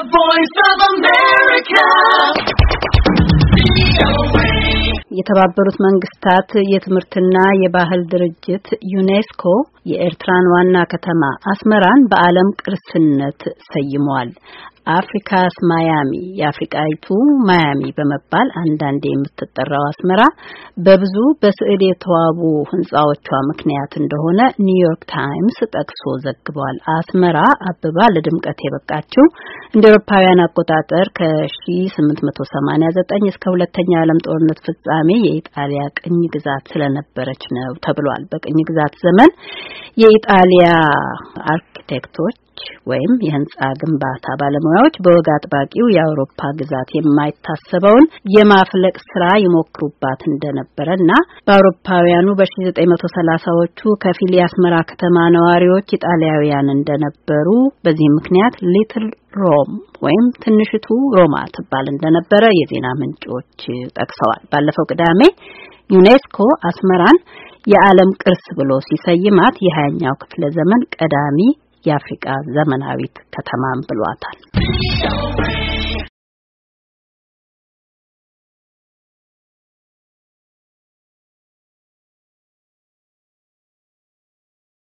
voice of America. የተባበሩት መንግስታት የትምህርትና የባህል ድርጅት ዩኔስኮ የኤርትራን ዋና ከተማ አስመራን በዓለም ቅርስነት ሰይሟል። አፍሪካስ ማያሚ የአፍሪካይቱ ማያሚ በመባል አንዳንዴ የምትጠራው አስመራ በብዙ በስዕል የተዋቡ ህንጻዎቿ ምክንያት እንደሆነ ኒውዮርክ ታይምስ ጠቅሶ ዘግቧል። አስመራ አበባ ለድምቀት የበቃችው እንደ አውሮፓውያን አቆጣጠር ከ1889 እስከ ሁለተኛው ዓለም ጦርነት ፍጻሜ የኢጣሊያ ቅኝ ግዛት ስለነበረች ነው ተብሏል። በቅኝ ግዛት ዘመን የኢጣሊያ አርኪቴክቶች ወይም የህንጻ ግንባታ ባለሙያዎች በወግ አጥባቂው የአውሮፓ ግዛት የማይታሰበውን የማፍለቅ ስራ ይሞክሩባት እንደነበረና በአውሮፓውያኑ በ1930ዎቹ ከፊል የአስመራ ከተማ ነዋሪዎች ኢጣሊያውያን እንደነበሩ በዚህ ምክንያት ሊትል ሮም ወይም ትንሽቱ ሮማ ትባል እንደነበረ የዜና ምንጮች ጠቅሰዋል። ባለፈው ቅዳሜ ዩኔስኮ አስመራን የዓለም ቅርስ ብሎ ሲሰይማት የ20ኛው ክፍለ ዘመን ቀዳሚ የአፍሪካ ዘመናዊት ከተማን ብሏታል።